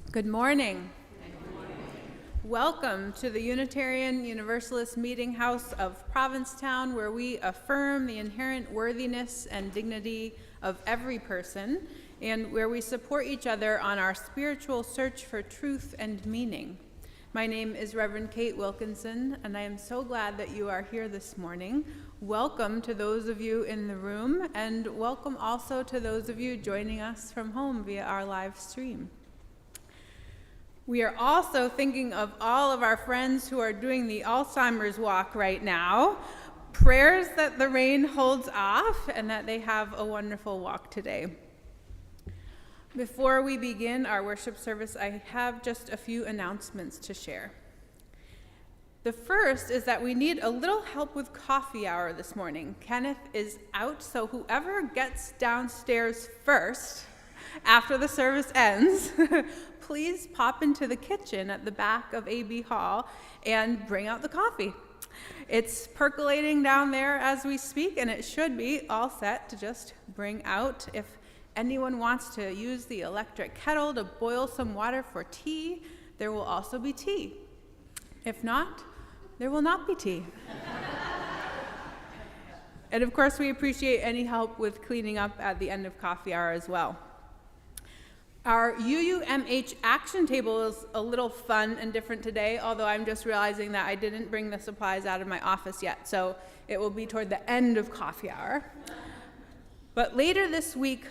Good morning. Welcome to the Unitarian Universalist Meetinghouse of Provincetown, where we affirm the inherent worthiness and dignity of every person, and where we support each other on our spiritual search for truth and meaning. My name is Reverend Kate Wilkinson, and I am so glad that you are here this morning. Welcome to those of you in the room, and welcome also to those of you joining us from home via our live stream. We are also thinking of all of our friends who are doing the Alzheimer's walk right now. Prayers that the rain holds off and that they have a wonderful walk today. Before we begin our worship service, I have just a few announcements to share. The first is that we need a little help with coffee hour this morning. Kenneth is out, so whoever gets downstairs first after the service ends, please pop into the kitchen at the back of AB Hall and bring out the coffee. It's percolating down there as we speak, and it should be all set to just bring out. If anyone wants to use the electric kettle to boil some water for tea, there will also be tea. If not, there will not be tea. And of course, we appreciate any help with cleaning up at the end of coffee hour as well. Our UUMH action table is a little fun and different today, although I'm just realizing that I didn't bring the supplies out of my office yet, so it will be toward the end of coffee hour. But later this week,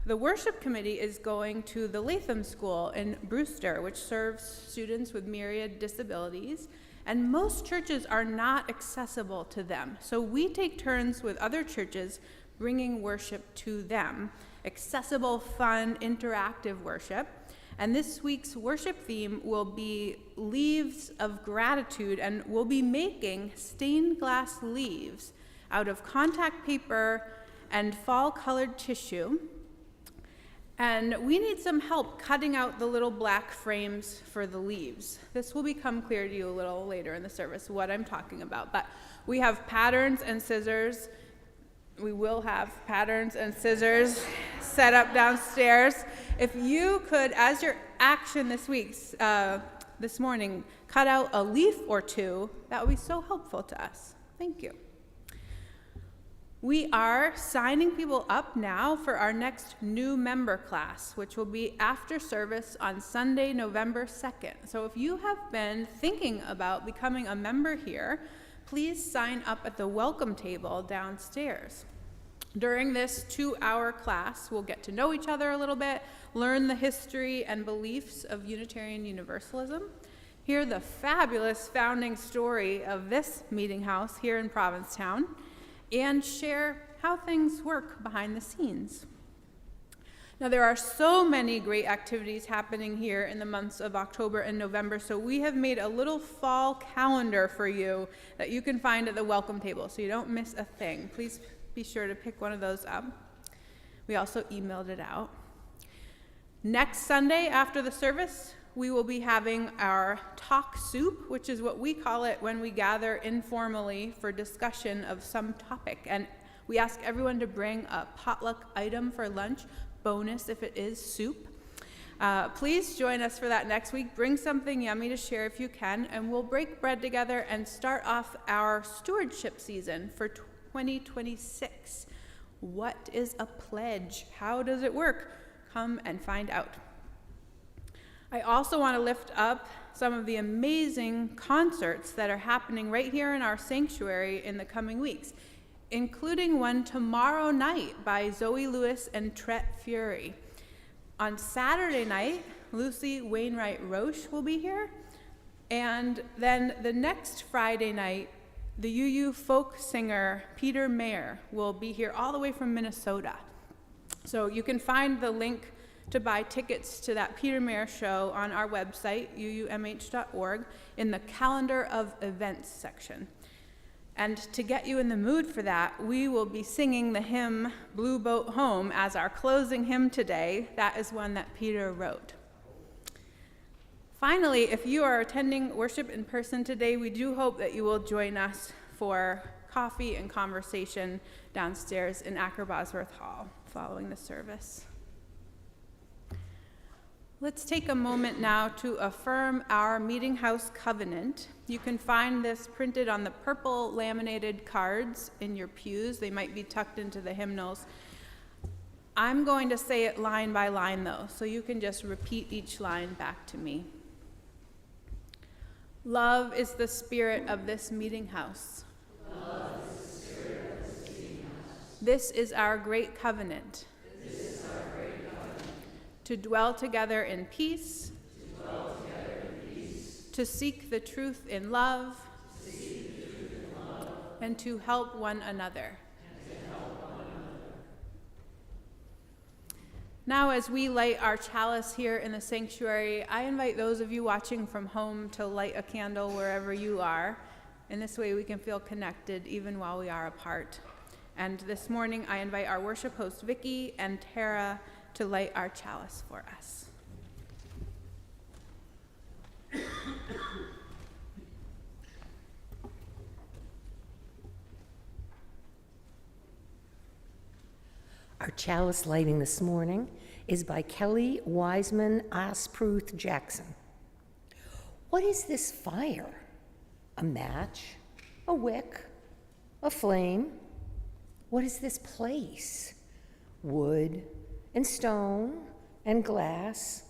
the worship committee is going to the Latham School in Brewster, which serves students with myriad disabilities, and most churches are not accessible to them. So we take turns with other churches bringing worship to them. Accessible, fun, interactive worship. And this week's worship theme will be Leaves of Gratitude, and we'll be making stained glass leaves out of contact paper and fall-colored tissue. And we need some help cutting out the little black frames for the leaves. This will become clear to you a little later in the service, what I'm talking about. But we have patterns and scissors. We will have patterns and scissors set up downstairs. If you could, as your action this morning, cut out a leaf or two, that would be so helpful to us. Thank you. We are signing people up now for our next new member class, which will be after service on Sunday, November 2nd. So if you have been thinking about becoming a member here, please sign up at the welcome table downstairs. During this 2-hour class, we'll get to know each other a little bit, learn the history and beliefs of Unitarian Universalism, hear the fabulous founding story of this meeting house here in Provincetown, and share how things work behind the scenes. Now, there are so many great activities happening here in the months of October and November, so we have made a little fall calendar for you that you can find at the welcome table, so you don't miss a thing. Please be sure to pick one of those up. We also emailed it out. Next Sunday after the service, we will be having our talk soup, which is what we call it when we gather informally for discussion of some topic. And we ask everyone to bring a potluck item for lunch, bonus if it is soup. Please join us for that next week. Bring something yummy to share if you can, and we'll break bread together and start off our stewardship season for 2026. What is a pledge? How does it work? Come and find out. I also want to lift up some of the amazing concerts that are happening right here in our sanctuary in the coming weeks, including one tomorrow night by Zoe Lewis and Tret Fury. On Saturday night, Lucy Wainwright Roche will be here. And then the next Friday night, the UU folk singer Peter Mayer will be here all the way from Minnesota. So you can find the link to buy tickets to that Peter Mayer show on our website, uumh.org, in the calendar of events section. And to get you in the mood for that, we will be singing the hymn Blue Boat Home as our closing hymn today. That is one that Peter wrote. Finally, if you are attending worship in person today, we do hope that you will join us for coffee and conversation downstairs in Acker Bosworth Hall following the service. Let's take a moment now to affirm our Meetinghouse covenant. You can find this printed on the purple laminated cards in your pews. They might be tucked into the hymnals. I'm going to say it line by line, though, so you can just repeat each line back to me. Love is the spirit of this meeting house. Love is the spirit of this meeting house. This is our great covenant. This is our great covenant. To dwell together in peace. To dwell together in peace. To seek the truth in love. To seek the truth in love. And to help one another. Now, as we light our chalice here in the sanctuary, I invite those of you watching from home to light a candle wherever you are. In this way, we can feel connected even while we are apart. And this morning, I invite our worship hosts, Vicki and Tara, to light our chalice for us. Our chalice lighting this morning is by Kelly Wiseman Ospruth Jackson. What is this fire? A match? A wick? A flame? What is this place? Wood and stone and glass.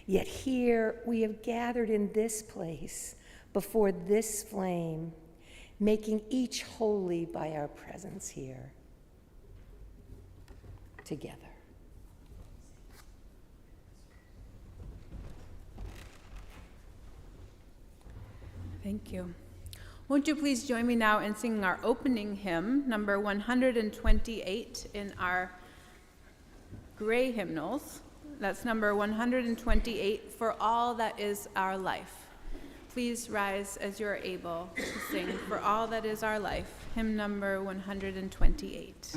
Yet here we have gathered in this place before this flame, making each holy by our presence here. Together. Thank you. Won't you please join me now in singing our opening hymn, number 128 in our gray hymnals. That's number 128, For All That Is Our Life. Please rise as you are able to sing For All That Is Our Life, hymn number 128.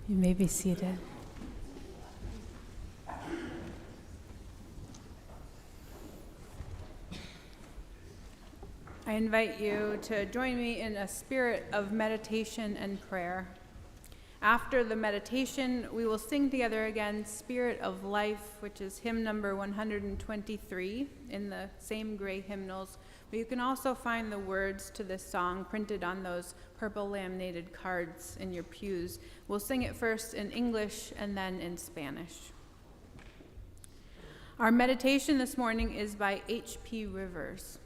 You may be seated. I invite you to join me in a spirit of meditation and prayer. After the meditation, we will sing together again Spirit of Life, which is hymn number 123 in the same gray hymnals. But you can also find the words to this song printed on those purple laminated cards in your pews. We'll sing it first in English and then in Spanish. Our meditation this morning is by H.P. Rivers.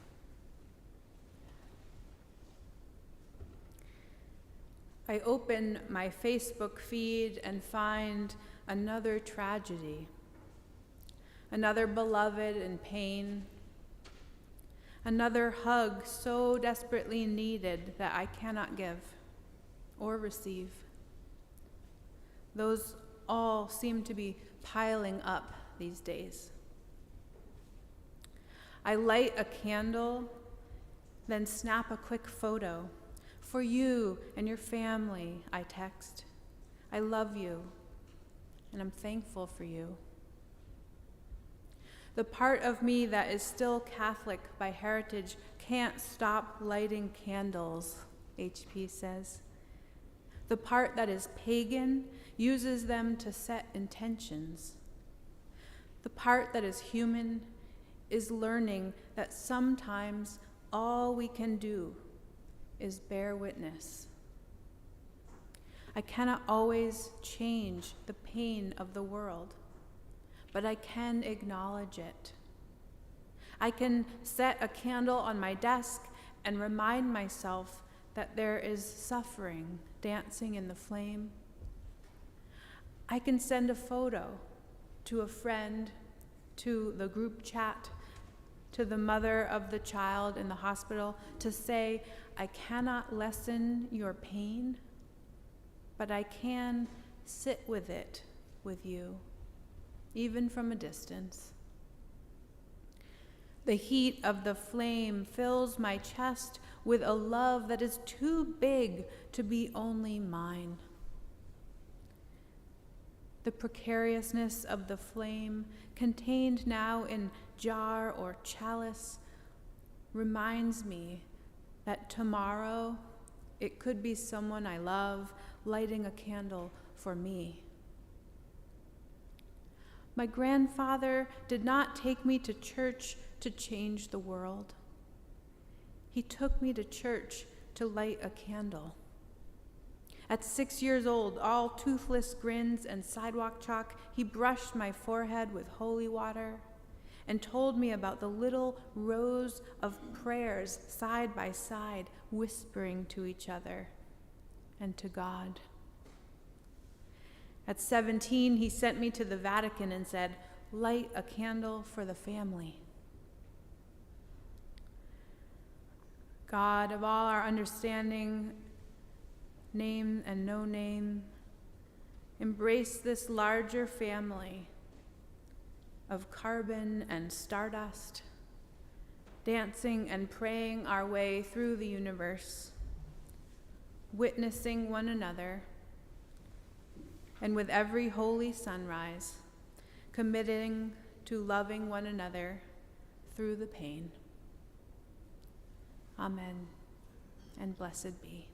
I open my Facebook feed and find another tragedy, another beloved in pain, another hug so desperately needed that I cannot give or receive. Those all seem to be piling up these days. I light a candle, then snap a quick photo. For you and your family, I text. I love you, and I'm thankful for you. The part of me that is still Catholic by heritage can't stop lighting candles, HP says. The part that is pagan uses them to set intentions. The part that is human is learning that sometimes all we can do is bear witness. I cannot always change the pain of the world, but I can acknowledge it. I can set a candle on my desk and remind myself that there is suffering dancing in the flame. I can send a photo to a friend, to the group chat, to the mother of the child in the hospital to say, I cannot lessen your pain, but I can sit with it with you, even from a distance. The heat of the flame fills my chest with a love that is too big to be only mine. The precariousness of the flame, contained now in jar or chalice, reminds me that tomorrow it could be someone I love lighting a candle for me. My grandfather did not take me to church to change the world. He took me to church to light a candle. At 6 years old, all toothless grins and sidewalk chalk, he brushed my forehead with holy water and told me about the little rows of prayers side by side, whispering to each other and to God. At 17, he sent me to the Vatican and said, light a candle for the family. God of all our understanding, name and no name, embrace this larger family of carbon and stardust, dancing and praying our way through the universe, witnessing one another, and with every holy sunrise, committing to loving one another through the pain. Amen, and blessed be.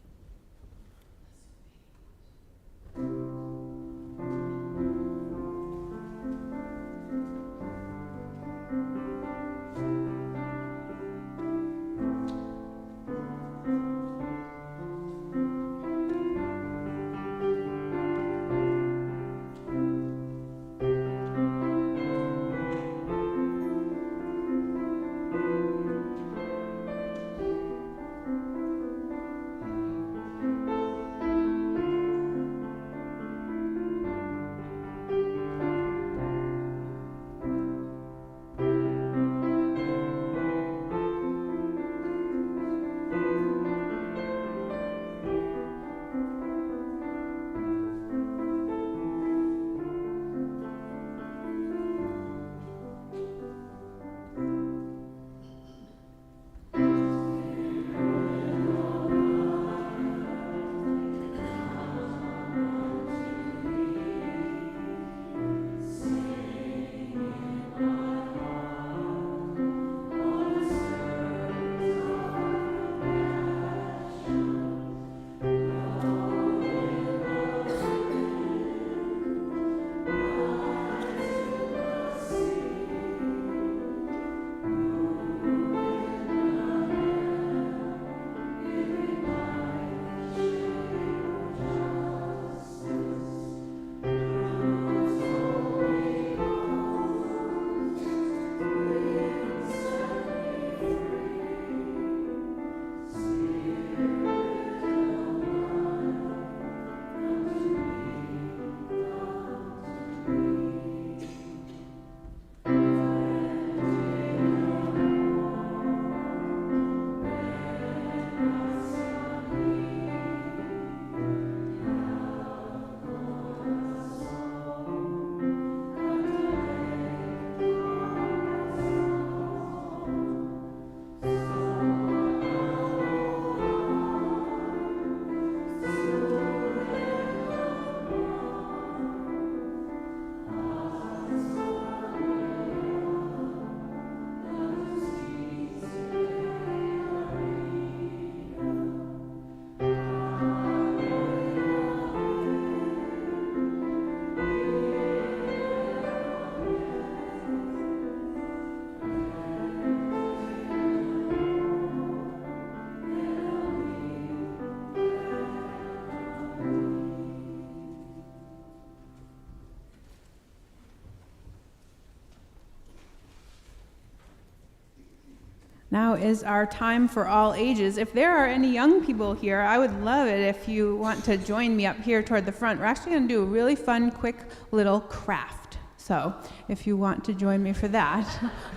Now is our time for all ages. If there are any young people here, I would love it if you want to join me up here toward the front. We're actually going to do a really fun, quick little craft. So if you want to join me for that.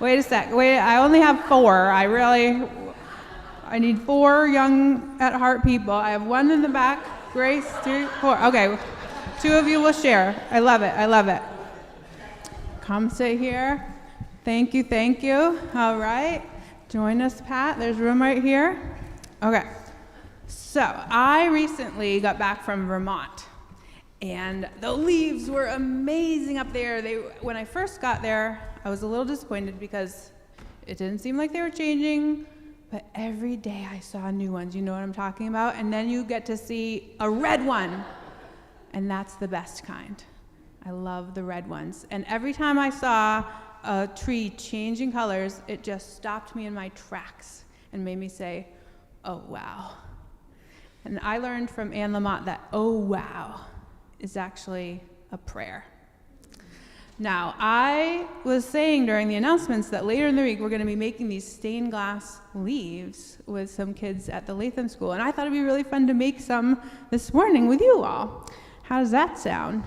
Wait a sec. Wait, I only have 4. I need 4 young at heart people. I have 1 in the back. Grace, 3, 4. Okay, 2 of you will share. I love it. I love it. Come sit here. Thank you. Thank you. All right. Join us, Pat. There's room right here. Okay. So I recently got back from Vermont, and the leaves were amazing up there. When I first got there, I was a little disappointed because it didn't seem like they were changing. But every day I saw new ones, you know what I'm talking about? And then you get to see a red one, and that's the best kind. I love the red ones. And every time I saw a tree changing colors, it just stopped me in my tracks and made me say, oh, wow. And I learned from Anne Lamott that, oh, wow, is actually a prayer. Now, I was saying during the announcements that later in the week we're going to be making these stained glass leaves with some kids at the Latham School, and I thought it'd be really fun to make some this morning with you all. How does that sound?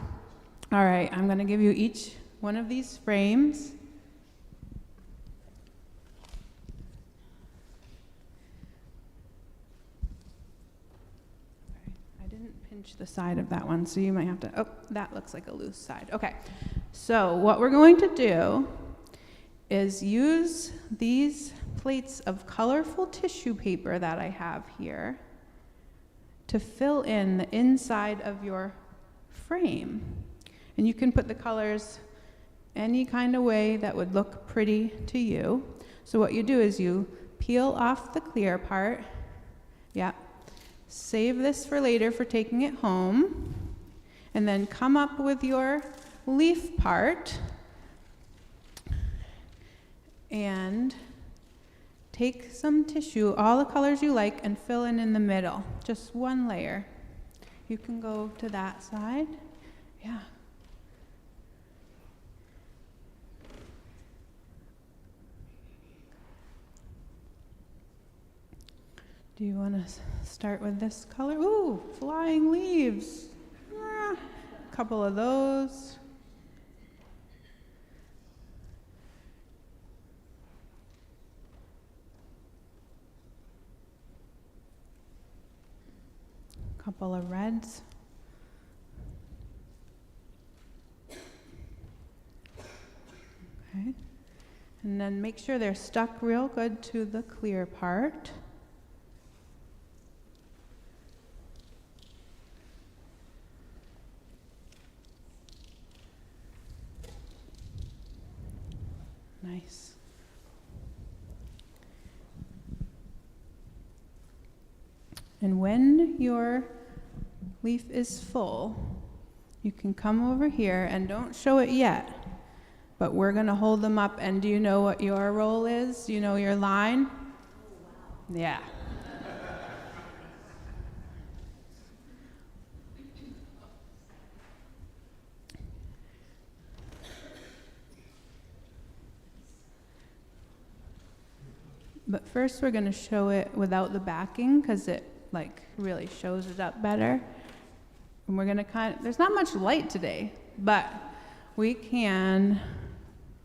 All right, I'm going to give you each one of these frames. I didn't pinch the side of that one, so you might have to, oh, that looks like a loose side. Okay. So what we're going to do is use these plates of colorful tissue paper that I have here to fill in the inside of your frame. And you can put the colors any kind of way that would look pretty to you. So what you do is you peel off the clear part. Yeah. Save this for later for taking it home. And then come up with your leaf part and take some tissue, all the colors you like, and fill in the middle. Just one layer. You can go to that side. Yeah. Do you want to start with this color? Ooh, flying leaves. A couple of those. Couple of reds. Okay. And then make sure they're stuck real good to the clear part. Nice. And when your leaf is full, you can come over here and don't show it yet, but we're going to hold them up. And do you know what your role is? Do you know your line? Yeah. But first we're going to show it without the backing because it really shows it up better. And we're going to there's not much light today, but we can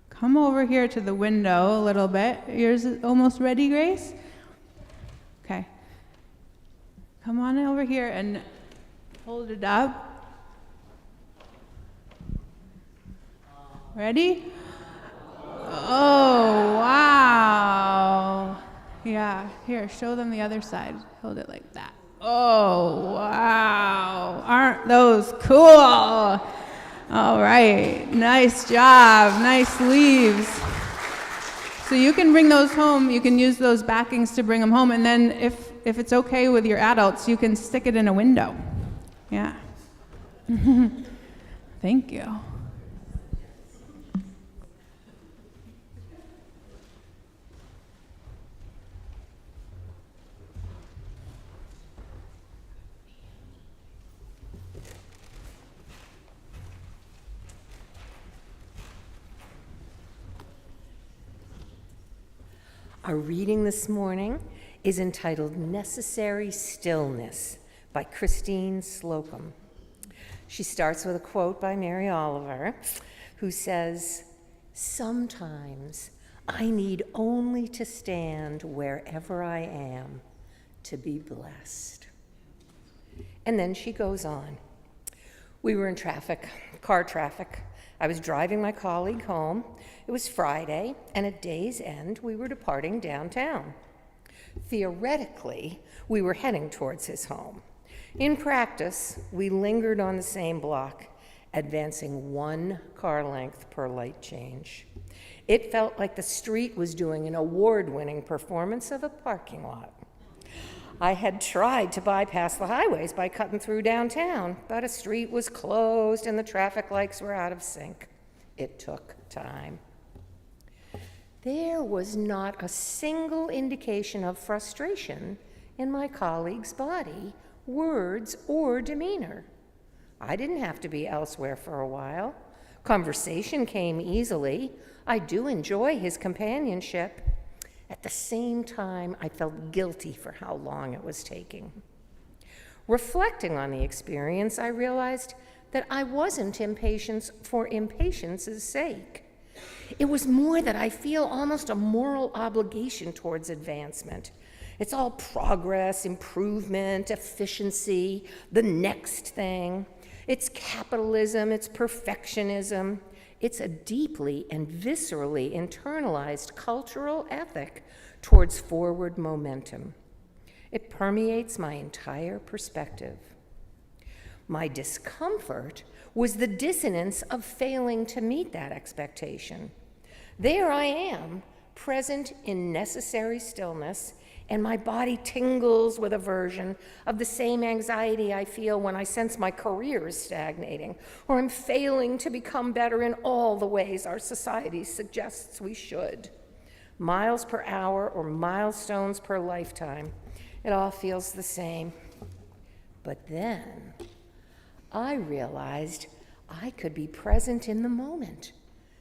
come over here to the window a little bit. Yours is almost ready, Grace? Okay. Come on over here and hold it up. Ready? Oh, wow. Yeah, here, show them the other side. Hold it like that. Oh, wow. Aren't those cool? All right, nice job, nice leaves. So you can bring those home, you can use those backings to bring them home, and then if it's okay with your adults, you can stick it in a window. Yeah. Thank you. Our reading this morning is entitled Necessary Stillness by Christine Slocum. She starts with a quote by Mary Oliver, who says, "Sometimes I need only to stand wherever I am to be blessed." And then she goes on. We were in traffic, car traffic. I was driving my colleague home. It was Friday, and at day's end, we were departing downtown. Theoretically, we were heading towards his home. In practice, we lingered on the same block, advancing 1 car length per light change. It felt like the street was doing an award-winning performance of a parking lot. I had tried to bypass the highways by cutting through downtown, but a street was closed and the traffic lights were out of sync. It took time. There was not a single indication of frustration in my colleague's body, words, or demeanor. I didn't have to be elsewhere for a while. Conversation came easily. I do enjoy his companionship. At the same time, I felt guilty for how long it was taking. Reflecting on the experience, I realized that I wasn't impatient for impatience's sake. It was more that I feel almost a moral obligation towards advancement. It's all progress, improvement, efficiency, the next thing. It's capitalism, it's perfectionism. It's a deeply and viscerally internalized cultural ethic towards forward momentum. It permeates my entire perspective. My discomfort was the dissonance of failing to meet that expectation. There I am, present in necessary stillness, and my body tingles with aversion of the same anxiety I feel when I sense my career is stagnating, or I'm failing to become better in all the ways our society suggests we should. Miles per hour or milestones per lifetime, it all feels the same. But then I realized I could be present in the moment,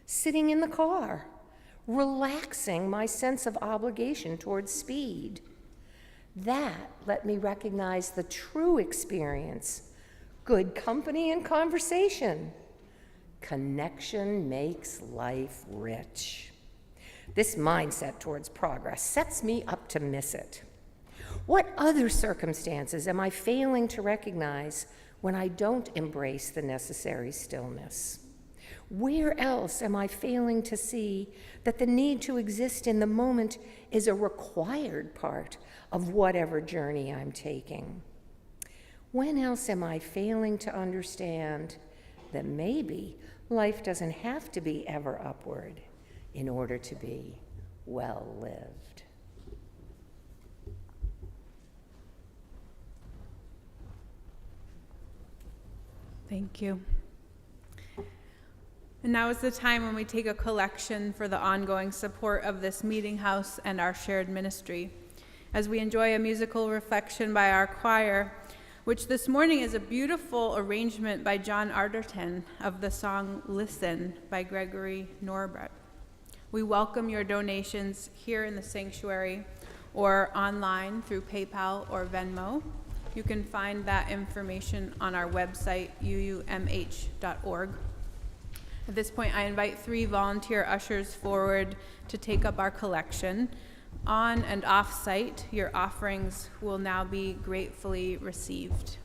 sitting in the car, relaxing my sense of obligation towards speed. That let me recognize the true experience, good company and conversation. Connection makes life rich. This mindset towards progress sets me up to miss it. What other circumstances am I failing to recognize when I don't embrace the necessary stillness? Where else am I failing to see that the need to exist in the moment is a required part of whatever journey I'm taking? When else am I failing to understand that maybe life doesn't have to be ever upward in order to be well lived? Thank you. And now is the time when we take a collection for the ongoing support of this Meetinghouse and our shared ministry, as we enjoy a musical reflection by our choir, which this morning is a beautiful arrangement by John Arterton of the song Listen by Gregory Norbert. We welcome your donations here in the sanctuary or online through PayPal or Venmo. You can find that information on our website, uumh.org. At this point, I invite 3 volunteer ushers forward to take up our collection. On and off site, your offerings will now be gratefully received.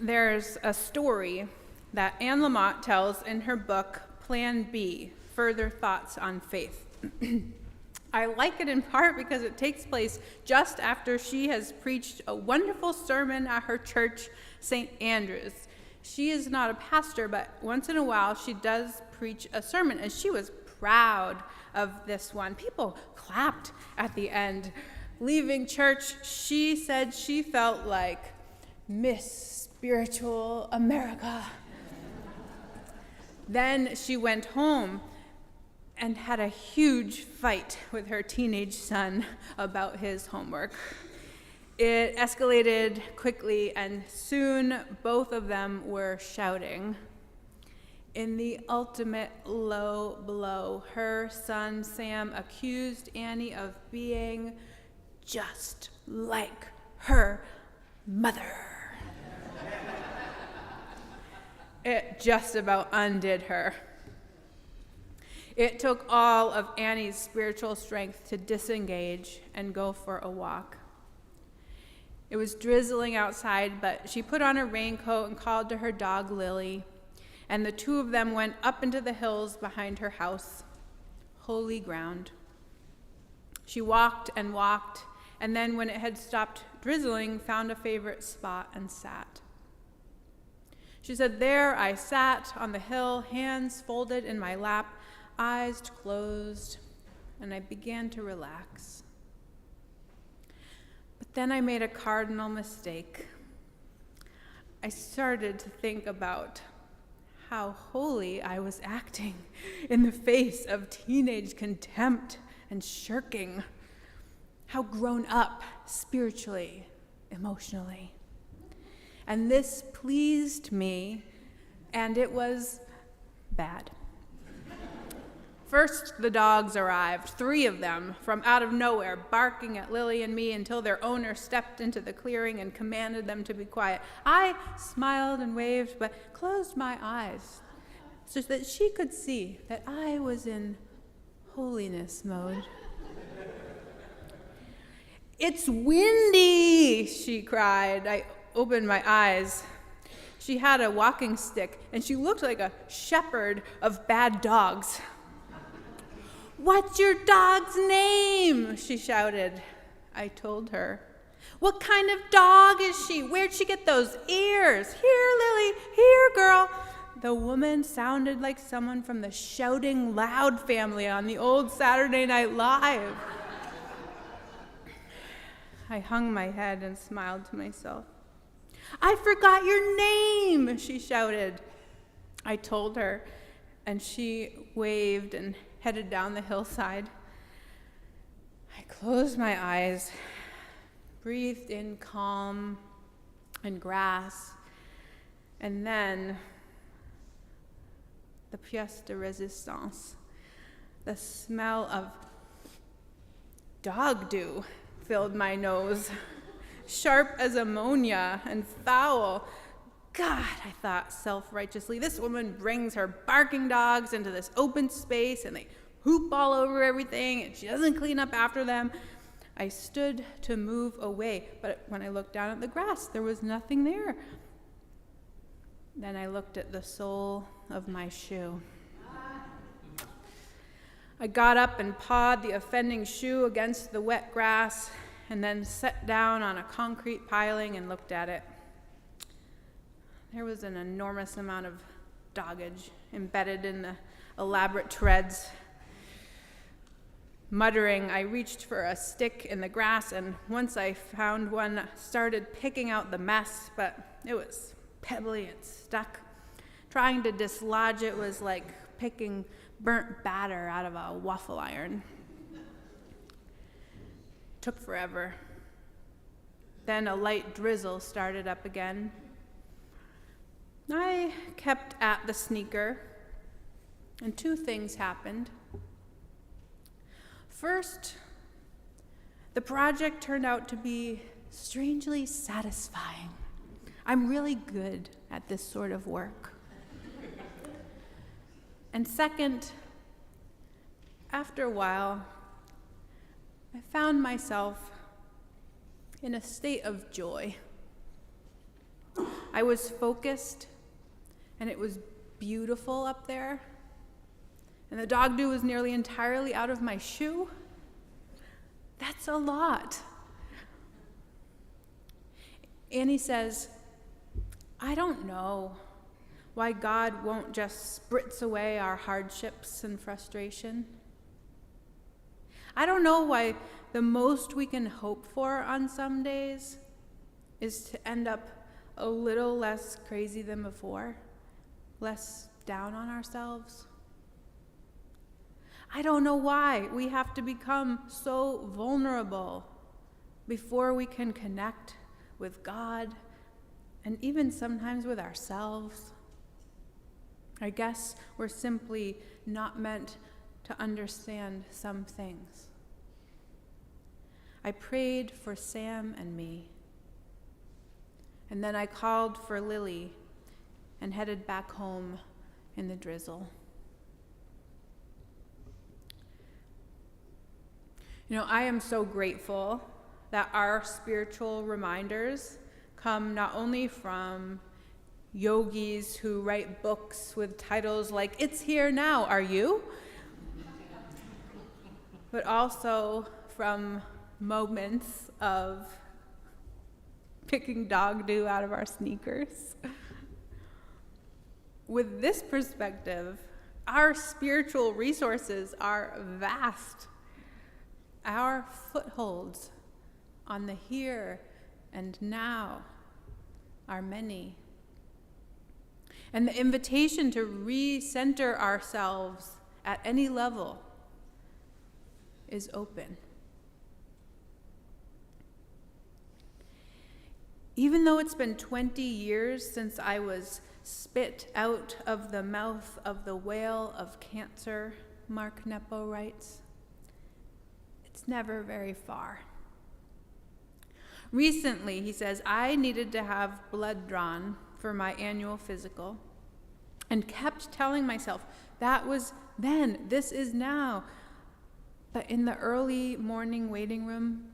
there's a story that Anne Lamott tells in her book, Plan B, Further Thoughts on Faith. I like it in part because it takes place just after she has preached a wonderful sermon at her church, St. Andrew's. She is not a pastor, but once in a while she does preach a sermon, and she was proud of this one. People clapped at the end. Leaving church, she said she felt like Miss Spiritual America. Then she went home and had a huge fight with her teenage son about his homework. It escalated quickly, and soon both of them were shouting. In the ultimate low blow, her son Sam accused Annie of being just like her mother. It just about undid her. It took all of Annie's spiritual strength to disengage and go for a walk. It was drizzling outside, but she put on her raincoat and called to her dog, Lily, and the two of them went up into the hills behind her house, holy ground. She walked, and then when it had stopped drizzling, found a favorite spot and sat. She said, "There I sat on the hill, hands folded in my lap, eyes closed, and I began to relax. But then I made a cardinal mistake. I started to think about how holy I was acting in the face of teenage contempt and shirking, how grown up spiritually, emotionally. And this pleased me, and it was bad. First, the dogs arrived, 3 of them, from out of nowhere, barking at Lily and me until their owner stepped into the clearing and commanded them to be quiet. I smiled and waved, but closed my eyes so that she could see that I was in holiness mode. "It's windy," she cried. I opened my eyes. She had a walking stick, and she looked like a shepherd of bad dogs. "What's your dog's name?" she shouted. I told her. "What kind of dog is she? Where'd she get those ears? Here, Lily, here, girl." The woman sounded like someone from the Shouting Loud family on the old Saturday Night Live. I hung my head and smiled to myself. "I forgot your name," she shouted. I told her, and she waved and headed down the hillside. I closed my eyes, breathed in calm and grass, and then the pièce de résistance, the smell of dog dew filled my nose, sharp as ammonia and foul. God, I thought self-righteously, this woman brings her barking dogs into this open space and they poop all over everything and she doesn't clean up after them. I stood to move away, but when I looked down at the grass, there was nothing there. Then I looked at the sole of my shoe. I got up and pawed the offending shoe against the wet grass and then sat down on a concrete piling and looked at it. There was an enormous amount of doggage embedded in the elaborate treads. Muttering, I reached for a stick in the grass, and once I found one, started picking out the mess, but it was pebbly and stuck. Trying to dislodge it was like picking burnt batter out of a waffle iron. Took forever. Then a light drizzle started up again. I kept at the sneaker, and 2 things happened. First, the project turned out to be strangely satisfying. I'm really good at this sort of work. And second, after a while, I found myself in a state of joy. I was focused, and it was beautiful up there, and the dog dew was nearly entirely out of my shoe. That's a lot. Annie says, I don't know why God won't just spritz away our hardships and frustration. I don't know why the most we can hope for on some days is to end up a little less crazy than before, less down on ourselves. I don't know why we have to become so vulnerable before we can connect with God and even sometimes with ourselves. I guess we're simply not meant to understand some things. I prayed for Sam and me, and then I called for Lily and headed back home in the drizzle. You know, I am so grateful that our spiritual reminders come not only from yogis who write books with titles like, "It's Here Now, Are You?" but also from moments of picking dog dew out of our sneakers. With this perspective, our spiritual resources are vast. Our footholds on the here and now are many. And the invitation to recenter ourselves at any level is open. Even though it's been 20 years since I was spit out of the mouth of the whale of cancer, Mark Nepo writes, it's never very far. Recently, he says, I needed to have blood drawn for my annual physical and kept telling myself, that was then, this is now. But in the early morning waiting room,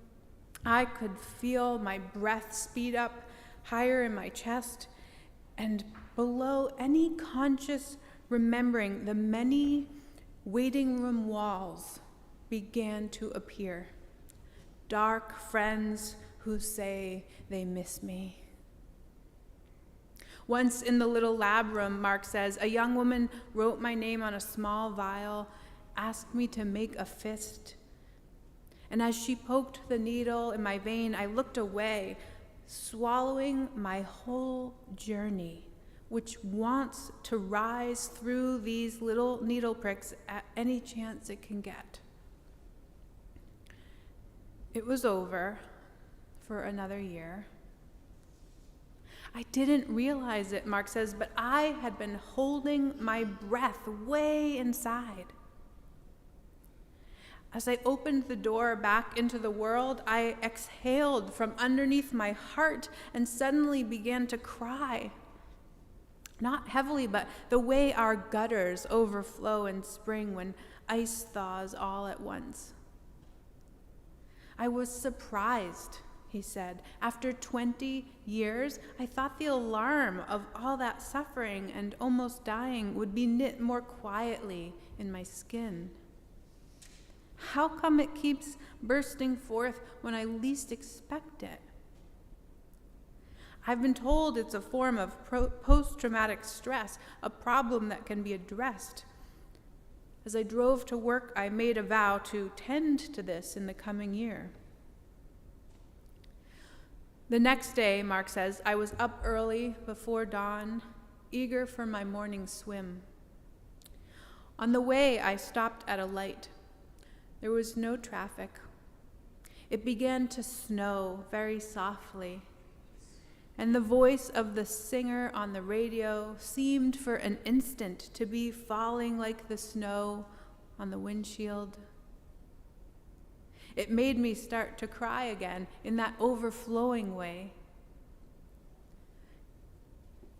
I could feel my breath speed up higher in my chest, and below any conscious remembering, the many waiting room walls began to appear. Dark friends who say they miss me. Once in the little lab room, Mark says, a young woman wrote my name on a small vial, asked me to make a fist. And as she poked the needle in my vein, I looked away, swallowing my whole journey, which wants to rise through these little needle pricks at any chance it can get. It was over for another year. I didn't realize it, Mark says, but I had been holding my breath way inside. As I opened the door back into the world, I exhaled from underneath my heart and suddenly began to cry. Not heavily, but the way our gutters overflow in spring when ice thaws all at once. I was surprised, he said. After 20 years, I thought the alarm of all that suffering and almost dying would be knit more quietly in my skin. How come it keeps bursting forth when I least expect it? I've been told it's a form of post-traumatic stress, a problem that can be addressed. As I drove to work, I made a vow to tend to this in the coming year. The next day, Mark says, I was up early before dawn, eager for my morning swim. On the way, I stopped at a light. There was no traffic. It began to snow very softly, and the voice of the singer on the radio seemed for an instant to be falling like the snow on the windshield. It made me start to cry again in that overflowing way.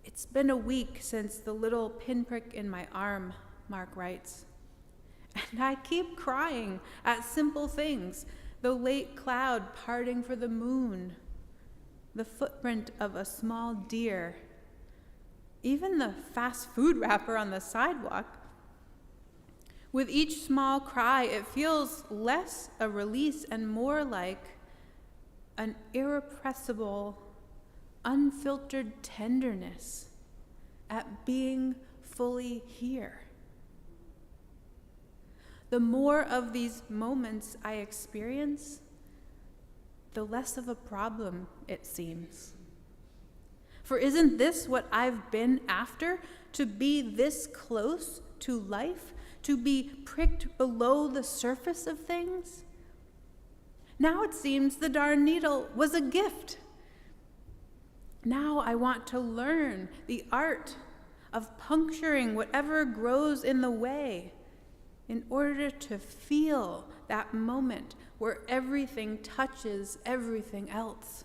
It's been a week since the little pinprick in my arm, Mark writes. And I keep crying at simple things, the late cloud parting for the moon, the footprint of a small deer even the fast food wrapper on the sidewalk. With each small cry, it feels less a release and more like an irrepressible, unfiltered tenderness at being fully here. The more of these moments I experience, the less of a problem it seems. For isn't this what I've been after? To be this close to life? To be pricked below the surface of things? Now it seems the darn needle was a gift. Now I want to learn the art of puncturing whatever grows in the way in order to feel that moment where everything touches everything else.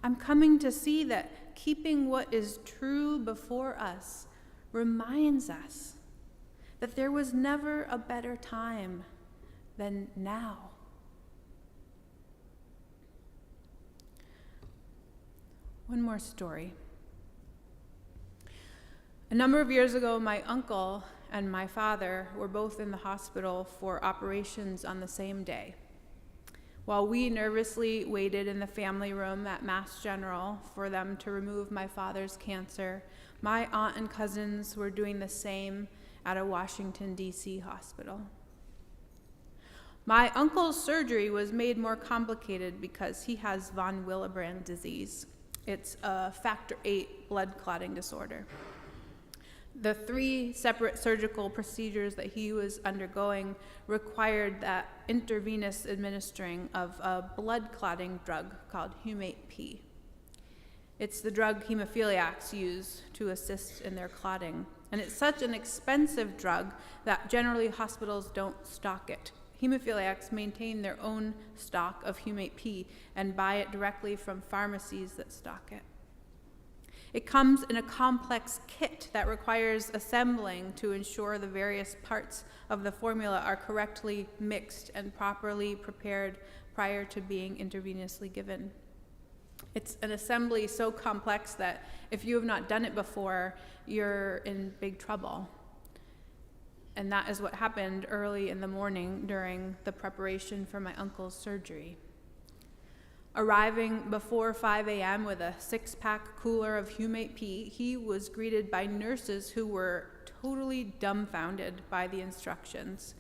I'm coming to see that keeping what is true before us reminds us that there was never a better time than now. One more story. A number of years ago, my uncle and my father were both in the hospital for operations on the same day. While we nervously waited in the family room at Mass General for them to remove my father's cancer, my aunt and cousins were doing the same at a Washington, D.C. hospital. My uncle's surgery was made more complicated because he has von Willebrand disease. It's a factor VIII blood clotting disorder. The 3 separate surgical procedures that he was undergoing required that intravenous administering of a blood clotting drug called Humate P. It's the drug hemophiliacs use to assist in their clotting. And it's such an expensive drug that generally hospitals don't stock it. Hemophiliacs maintain their own stock of Humate P and buy it directly from pharmacies that stock it. It comes in a complex kit that requires assembling to ensure the various parts of the formula are correctly mixed and properly prepared prior to being intravenously given. It's an assembly so complex that if you have not done it before, you're in big trouble. And that is what happened early in the morning during the preparation for my uncle's surgery. Arriving before 5 a.m. with a 6-pack cooler of Humate P, he was greeted by nurses who were totally dumbfounded by the instructions.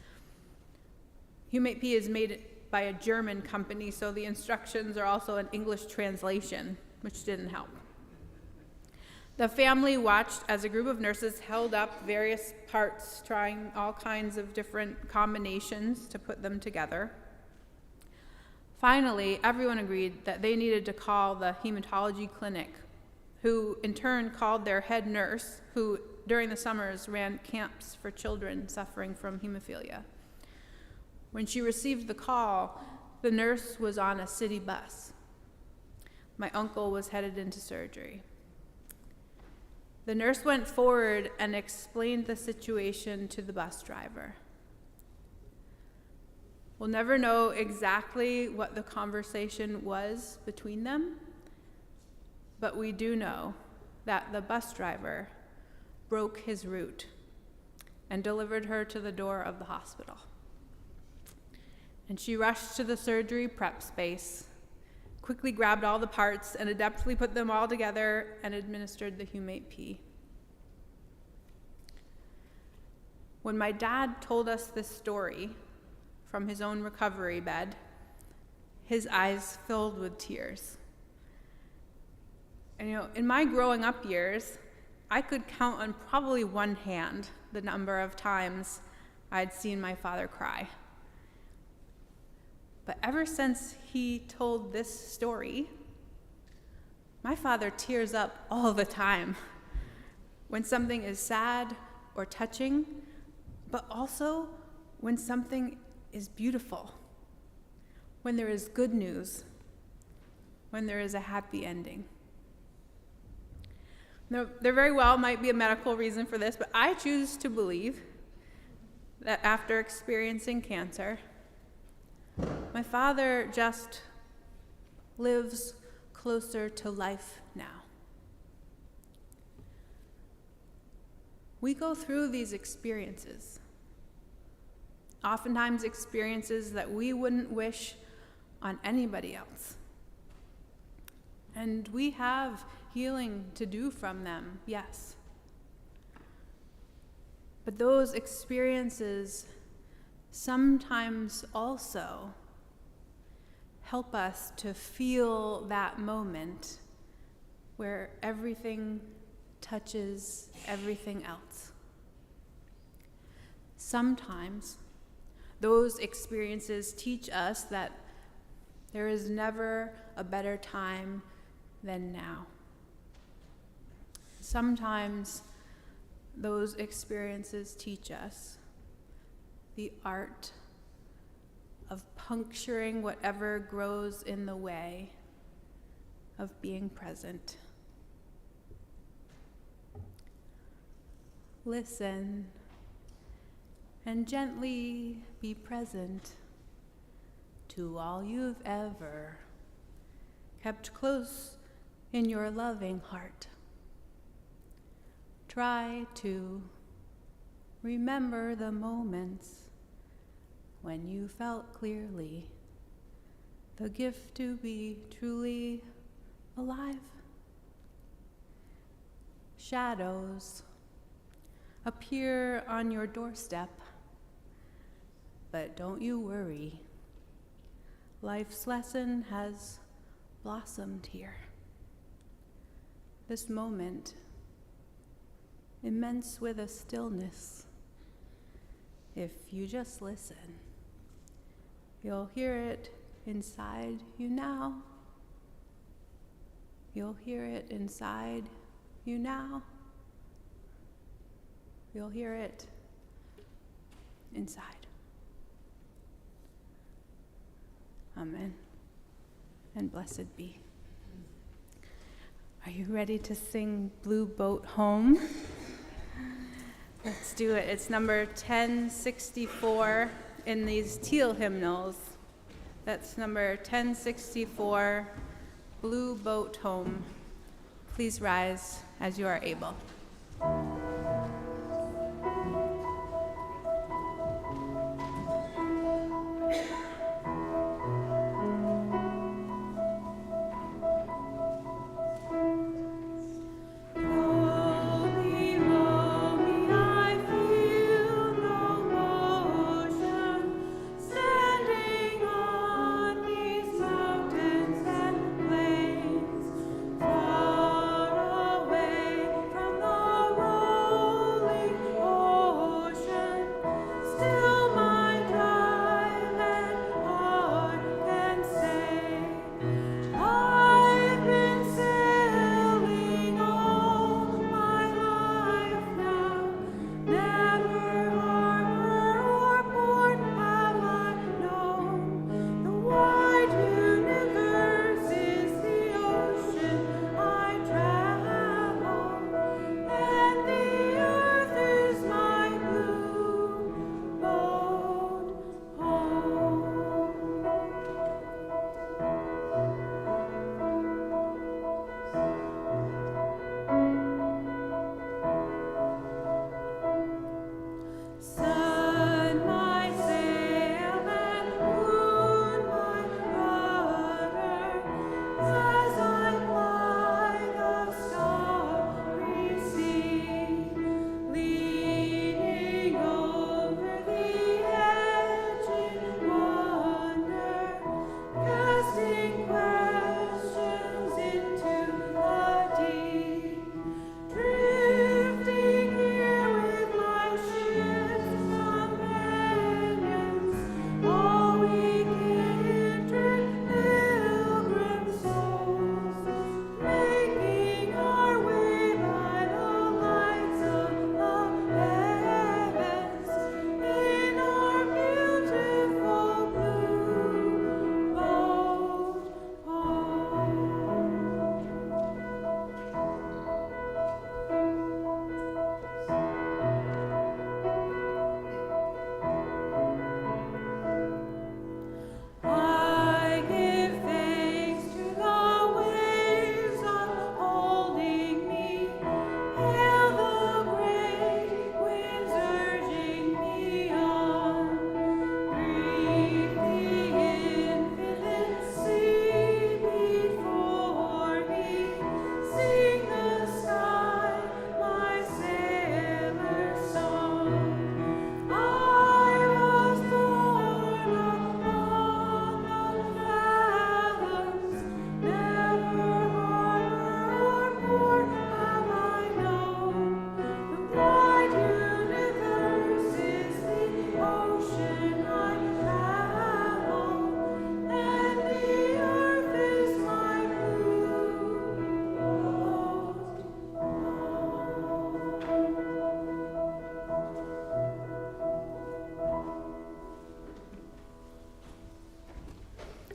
Humate P is made by a German company, so the instructions are also an English translation, which didn't help. The family watched as a group of nurses held up various parts, trying all kinds of different combinations to put them together. Finally, everyone agreed that they needed to call the hematology clinic, who in turn called their head nurse, who during the summers ran camps for children suffering from hemophilia. When she received the call, the nurse was on a city bus. My uncle was headed into surgery. The nurse went forward and explained the situation to the bus driver. We'll never know exactly what the conversation was between them, but we do know that the bus driver broke his route and delivered her to the door of the hospital. And she rushed to the surgery prep space, quickly grabbed all the parts and adeptly put them all together and administered the Humate P. When my dad told us this story from his own recovery bed, his eyes filled with tears. And in my growing up years, I could count on probably one hand the number of times I'd seen my father cry. But ever since he told this story, my father tears up all the time when something is sad or touching, but also when something is beautiful, when there is good news, when there is a happy ending. Now, there very well might be a medical reason for this, but I choose to believe that after experiencing cancer, my father just lives closer to life now. we go through these experiences. Oftentimes experiences that we wouldn't wish on anybody else. And we have healing to do from them, yes. But those experiences sometimes also help us to feel that moment where everything touches everything else. Sometimes those experiences teach us that there is never a better time than now. Sometimes those experiences teach us the art of puncturing whatever grows in the way of being present. Listen and gently be present to all you've ever kept close in your loving heart. Try to remember the moments when you felt clearly the gift to be truly alive. Shadows appear on your doorstep, but don't you worry. Life's lesson has blossomed here. This moment, immense with a stillness. If you just listen, you'll hear it inside you now. You'll hear it inside you now. You'll hear it inside. Amen. And blessed be. Are you ready to sing Blue Boat Home? Let's do it. It's number 1064 in these teal hymnals. That's number 1064, Blue Boat Home. Please rise as you are able. Far away from the road.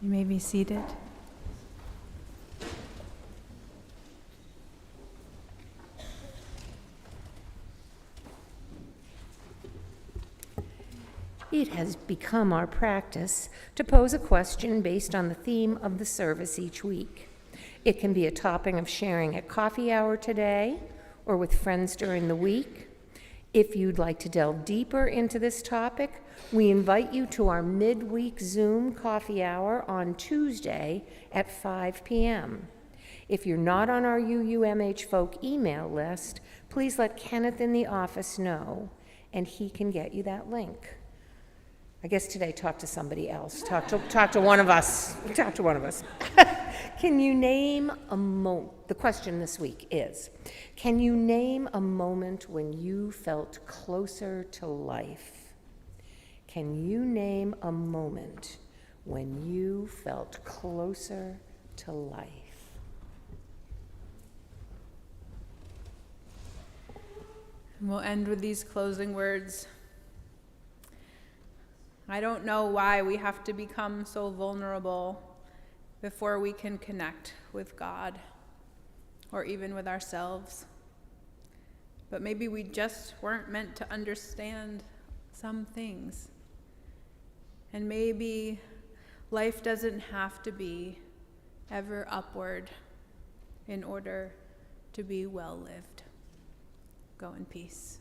You may be seated. It has become our practice to pose a question based on the theme of the service each week. It can be a topic of sharing at coffee hour today or with friends during the week. If you'd like to delve deeper into this topic, we invite you to our midweek Zoom coffee hour on Tuesday at 5 p.m. If you're not on our UUMH Folk email list, please let Kenneth in the office know, and he can get you that link. I guess today talk to somebody else. Talk to one of us. Talk to one of us. Can you name a moment? The question this week is, can you name a moment when you felt closer to life? Can you name a moment when you felt closer to life? And we'll end with these closing words. I don't know why we have to become so vulnerable before we can connect with God or even with ourselves. But maybe we just weren't meant to understand some things. And maybe life doesn't have to be ever upward in order to be well lived. Go in peace.